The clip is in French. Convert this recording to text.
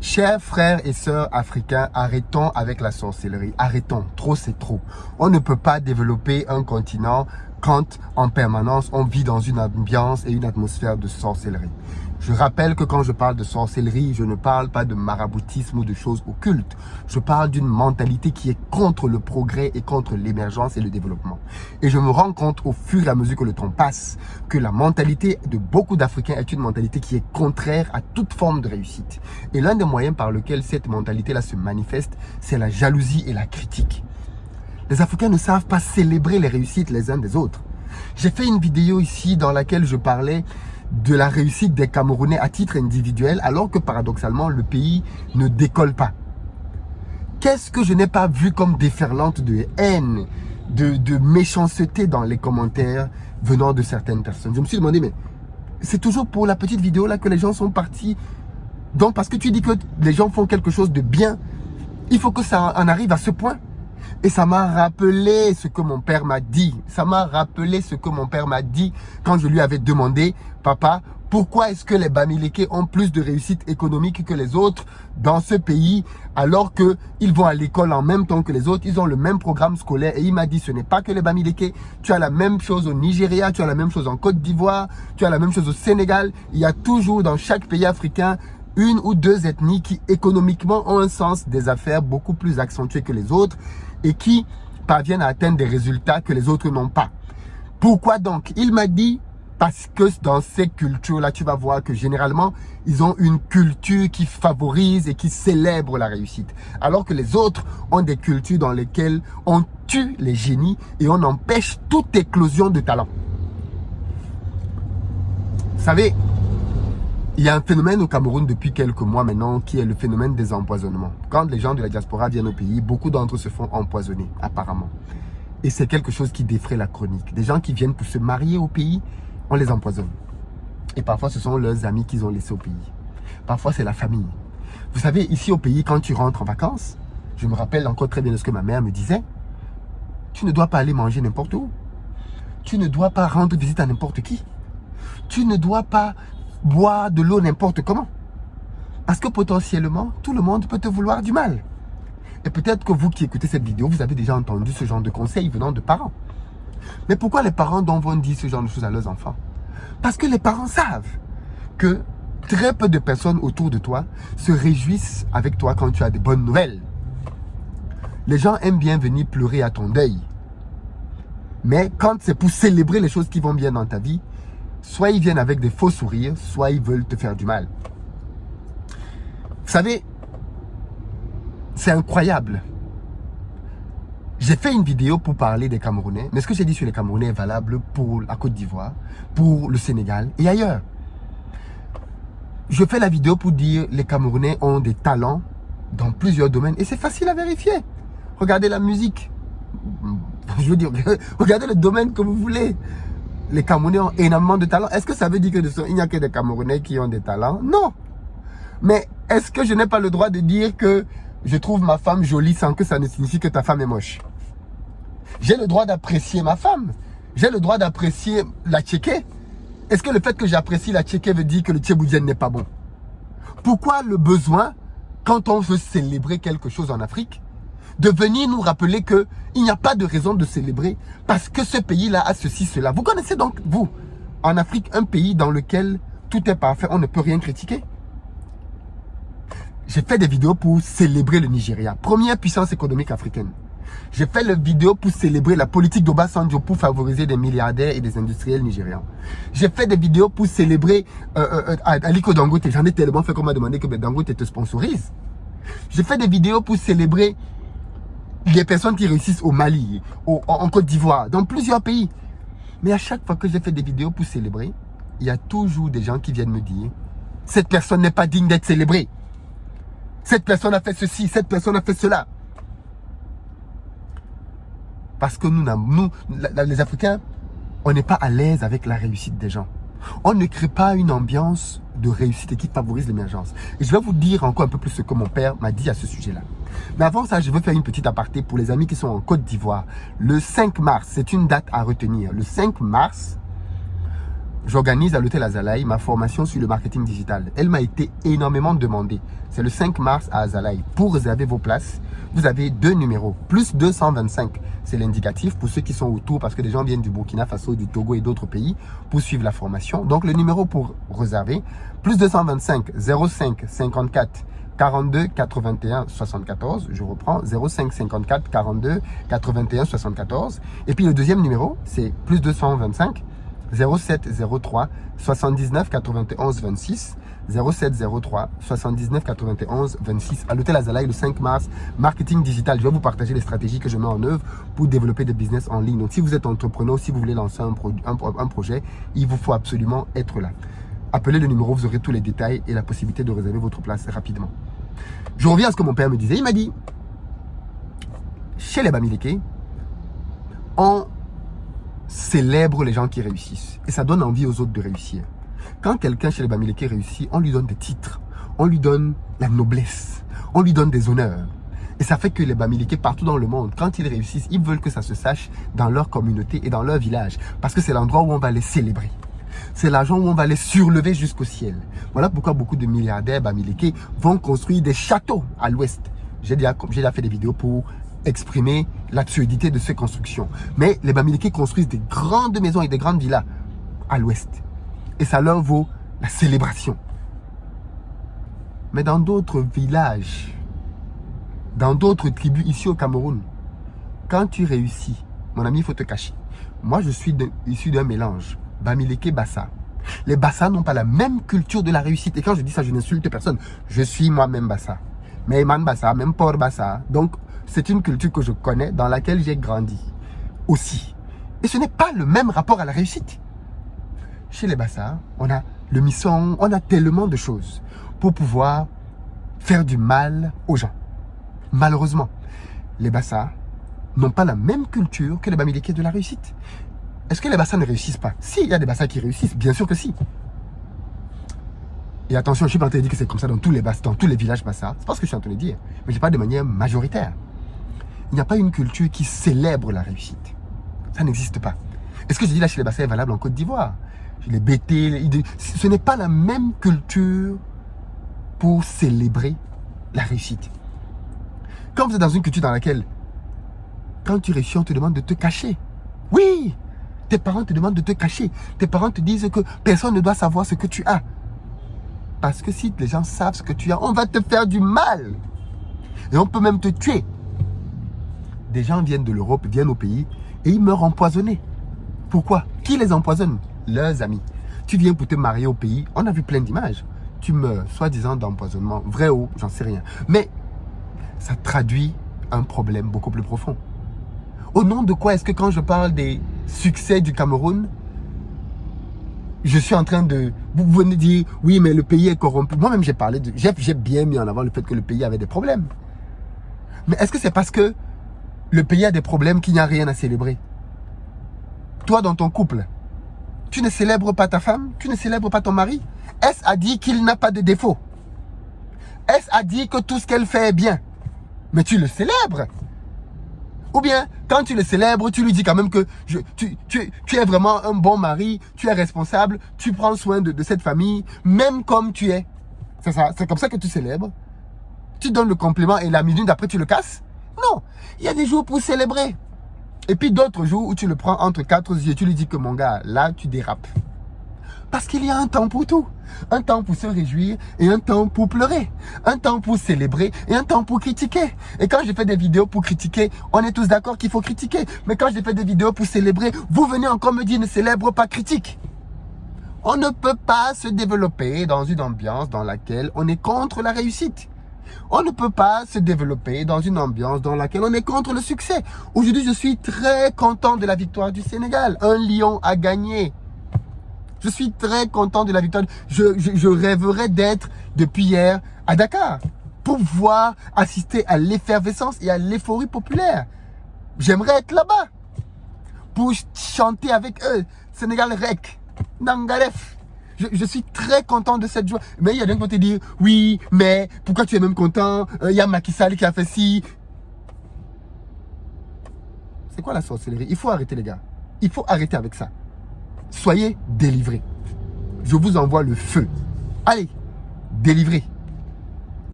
Chers frères et sœurs africains, arrêtons avec la sorcellerie. Arrêtons. Trop, c'est trop. On ne peut pas développer un continent quand en permanence on vit dans une ambiance et une atmosphère de sorcellerie. Je rappelle que quand je parle de sorcellerie, je ne parle pas de maraboutisme ou de choses occultes. Je parle d'une mentalité qui est contre le progrès et contre l'émergence et le développement. Et je me rends compte au fur et à mesure que le temps passe que la mentalité de beaucoup d'Africains est une mentalité qui est contraire à toute forme de réussite. Et l'un des moyens par lequel cette mentalité-là se manifeste, c'est la jalousie et la critique. Les Africains ne savent pas célébrer les réussites les uns des autres. J'ai fait une vidéo ici dans laquelle je parlais de la réussite des Camerounais à titre individuel, alors que paradoxalement, le pays ne décolle pas. Qu'est-ce que je n'ai pas vu comme déferlante de haine, de méchanceté dans les commentaires venant de certaines personnes? Je me suis demandé, mais c'est toujours pour la petite vidéo là que les gens sont partis. Donc, parce que tu dis que les gens font quelque chose de bien, il faut que ça en arrive à ce point. Et ça m'a rappelé ce que mon père m'a dit. Ça m'a rappelé ce que mon père m'a dit quand je lui avais demandé, papa, pourquoi est-ce que les Bamileke ont plus de réussite économique que les autres dans ce pays alors qu'ils vont à l'école en même temps que les autres, ils ont le même programme scolaire. Et il m'a dit, ce n'est pas que les Bamileke, tu as la même chose au Nigeria, tu as la même chose en Côte d'Ivoire, tu as la même chose au Sénégal. Il y a toujours dans chaque pays africain une ou deux ethnies qui économiquement ont un sens des affaires beaucoup plus accentué que les autres et qui parviennent à atteindre des résultats que les autres n'ont pas. Pourquoi donc? Il m'a dit, parce que dans ces cultures-là, tu vas voir que généralement, ils ont une culture qui favorise et qui célèbre la réussite. Alors que les autres ont des cultures dans lesquelles on tue les génies et on empêche toute éclosion de talent. Vous savez, il y a un phénomène au Cameroun depuis quelques mois maintenant qui est le phénomène des empoisonnements. Quand les gens de la diaspora viennent au pays, beaucoup d'entre eux se font empoisonner, apparemment. Et c'est quelque chose qui défraie la chronique. Des gens qui viennent pour se marier au pays, on les empoisonne. Et parfois, ce sont leurs amis qu'ils ont laissés au pays. Parfois, c'est la famille. Vous savez, ici au pays, quand tu rentres en vacances, je me rappelle encore très bien de ce que ma mère me disait. Tu ne dois pas aller manger n'importe où. Tu ne dois pas rendre visite à n'importe qui. Tu ne dois pas boire de l'eau n'importe comment. Parce que potentiellement, tout le monde peut te vouloir du mal. Et peut-être que vous qui écoutez cette vidéo, vous avez déjà entendu ce genre de conseils venant de parents. Mais pourquoi les parents vont dire ce genre de choses à leurs enfants? Parce que les parents savent que très peu de personnes autour de toi se réjouissent avec toi quand tu as des bonnes nouvelles. Les gens aiment bien venir pleurer à ton deuil. Mais quand c'est pour célébrer les choses qui vont bien dans ta vie, soit ils viennent avec des faux sourires, soit ils veulent te faire du mal. Vous savez, c'est incroyable. J'ai fait une vidéo pour parler des Camerounais, mais ce que j'ai dit sur les Camerounais est valable pour la Côte d'Ivoire, pour le Sénégal et ailleurs. Je fais la vidéo pour dire que les Camerounais ont des talents dans plusieurs domaines et c'est facile à vérifier. Regardez la musique. Je veux dire, regardez le domaine que vous voulez. Les Camerounais ont énormément de talents. Est-ce que ça veut dire qu'il n'y a que des Camerounais qui ont des talents? Non. Mais est-ce que je n'ai pas le droit de dire que je trouve ma femme jolie sans que ça ne signifie que ta femme est moche? J'ai le droit d'apprécier ma femme. J'ai le droit d'apprécier la tchéké. Est-ce que le fait que j'apprécie la tchéké veut dire que le tchéboudjen n'est pas bon? Pourquoi le besoin, quand on veut célébrer quelque chose en Afrique, de venir nous rappeler qu'il n'y a pas de raison de célébrer parce que ce pays-là a ceci, cela. Vous connaissez donc, vous, en Afrique, un pays dans lequel tout est parfait, on ne peut rien critiquer. J'ai fait des vidéos pour célébrer le Nigeria, première puissance économique africaine. J'ai fait des vidéos pour célébrer la politique d'Obasanjo pour favoriser des milliardaires et des industriels nigérians. J'ai fait des vidéos pour célébrer Aliko Dangote. J'en ai tellement fait qu'on m'a demandé que Dangote te sponsorise. J'ai fait des vidéos pour célébrer des personnes qui réussissent au Mali, en Côte d'Ivoire, dans plusieurs pays. Mais à chaque fois que j'ai fait des vidéos pour célébrer, il y a toujours des gens qui viennent me dire « Cette personne n'est pas digne d'être célébrée. Cette personne a fait ceci, cette personne a fait cela. » Parce que les Africains, on n'est pas à l'aise avec la réussite des gens. On ne crée pas une ambiance de réussite qui favorise l'émergence. Et je vais vous dire encore un peu plus ce que mon père m'a dit à ce sujet-là. Mais avant ça, je veux faire une petite aparté pour les amis qui sont en Côte d'Ivoire. Le 5 mars, c'est une date à retenir. Le 5 mars, j'organise à l'hôtel Azalaï ma formation sur le marketing digital. Elle m'a été énormément demandée. C'est le 5 mars à Azalaï. Pour réserver vos places, vous avez 2 numéros, plus 225. C'est l'indicatif pour ceux qui sont autour, parce que des gens viennent du Burkina Faso, du Togo et d'autres pays pour suivre la formation. Donc le numéro pour réserver, plus 225 05 54 42 81 74. Je reprends, 05 54 42 81 74. Et puis le deuxième numéro, c'est plus 225 07 03 79 91 26. 07 03 79 91 26 à l'hôtel Azalaï le 5 mars. Marketing digital. Je vais vous partager les stratégies que je mets en œuvre pour développer des business en ligne. Donc si vous êtes entrepreneur, si vous voulez lancer un projet, il vous faut absolument être là. Appelez le numéro, vous aurez tous les détails et la possibilité de réserver votre place rapidement. Je reviens à ce que mon père me disait. Il m'a dit, chez les Bamileke, on célèbre les gens qui réussissent. Et ça donne envie aux autres de réussir. Quand quelqu'un chez les Bamileke réussit, on lui donne des titres, on lui donne la noblesse, on lui donne des honneurs. Et ça fait que les Bamileke partout dans le monde, quand ils réussissent, ils veulent que ça se sache dans leur communauté et dans leur village. Parce que c'est l'endroit où on va les célébrer. C'est l'argent où on va les surlever jusqu'au ciel. Voilà pourquoi beaucoup de milliardaires Bamileke vont construire des châteaux à l'ouest. J'ai déjà fait des vidéos pour exprimer l'absurdité de ces constructions. Mais les Bamileke construisent des grandes maisons et des grandes villas à l'ouest. Et ça leur vaut la célébration. Mais dans d'autres villages, dans d'autres tribus ici au Cameroun, quand tu réussis, mon ami, il faut te cacher. Moi, je suis issu d'un mélange. Bamileke, Bassa. Les Bassa n'ont pas la même culture de la réussite. Et quand je dis ça, je n'insulte personne. Je suis moi-même Bassa. Mais Eman Bassa, même Port Bassa. Donc, c'est une culture que je connais, dans laquelle j'ai grandi aussi. Et ce n'est pas le même rapport à la réussite. Chez les Bassa, on a le misson, on a tellement de choses pour pouvoir faire du mal aux gens. Malheureusement, les Bassa n'ont pas la même culture que les Bamileke de la réussite. Est-ce que les Bassa ne réussissent pas? Si, il y a des Bassa qui réussissent, bien sûr que si. Et attention, je suis pas en train de dire que c'est comme ça dans tous les Bassa, dans tous les villages Bassa. C'est pas ce que je suis en train de dire. Mais je parle de manière majoritaire. Il n'y a pas une culture qui célèbre la réussite. Ça n'existe pas. Et ce que je dis là chez les Bassa est valable en Côte d'Ivoire. Les BT, ce n'est pas la même culture pour célébrer la réussite. Quand vous êtes dans une culture dans laquelle, quand tu réussis, on te demande de te cacher. Oui, tes parents te demandent de te cacher. Tes parents te disent que personne ne doit savoir ce que tu as. Parce que si les gens savent ce que tu as, on va te faire du mal. Et on peut même te tuer. Des gens viennent de l'Europe, viennent au pays et ils meurent empoisonnés. Pourquoi? Qui les empoisonne? Leurs amis. Tu viens pour te marier au pays, on a vu plein d'images. Tu meurs, soi-disant d'empoisonnement, vrai ou j'en sais rien. Mais ça traduit un problème beaucoup plus profond. Au nom de quoi est-ce que quand je parle des succès du Cameroun, je suis en train de... Vous venez dire, oui, mais le pays est corrompu. Moi-même, j'ai bien mis en avant le fait que le pays avait des problèmes. Mais est-ce que c'est parce que le pays a des problèmes qu'il n'y a rien à célébrer? Toi, dans ton couple, tu ne célèbres pas ta femme? Tu ne célèbres pas ton mari? Est-ce à dire qu'il n'a pas de défaut? Est-ce à dire que tout ce qu'elle fait est bien? Mais tu le célèbres. Ou bien, quand tu le célèbres, tu lui dis quand même que tu es vraiment un bon mari, tu es responsable, tu prends soin de cette famille, même comme tu es. C'est ça, c'est comme ça que tu célèbres. Tu donnes le compliment et la minute d'après tu le casses? Non, il y a des jours pour célébrer. Et puis d'autres jours où tu le prends entre quatre yeux, tu lui dis que mon gars, là tu dérapes. Parce qu'il y a un temps pour tout. Un temps pour se réjouir et un temps pour pleurer. Un temps pour célébrer et un temps pour critiquer. Et quand je fais des vidéos pour critiquer, on est tous d'accord qu'il faut critiquer. Mais quand je fais des vidéos pour célébrer, vous venez encore me dire ne célèbre pas, critique. On ne peut pas se développer dans une ambiance dans laquelle on est contre la réussite. On ne peut pas se développer dans une ambiance dans laquelle on est contre le succès. Aujourd'hui, je suis très content de la victoire du Sénégal. Un lion a gagné. Je suis très content de la victoire. Je rêverais d'être depuis hier à Dakar pour pouvoir assister à l'effervescence et à l'euphorie populaire. J'aimerais être là-bas pour chanter avec eux. Sénégal Rec, Nangalef. Je suis très content de cette joie. Mais il y a des gens qui vont te dire, oui, mais pourquoi tu es même content? Il y a Macky Sall qui a fait ci. C'est quoi la sorcellerie? Il faut arrêter les gars. Il faut arrêter avec ça. Soyez délivrés. Je vous envoie le feu. Allez, délivrez.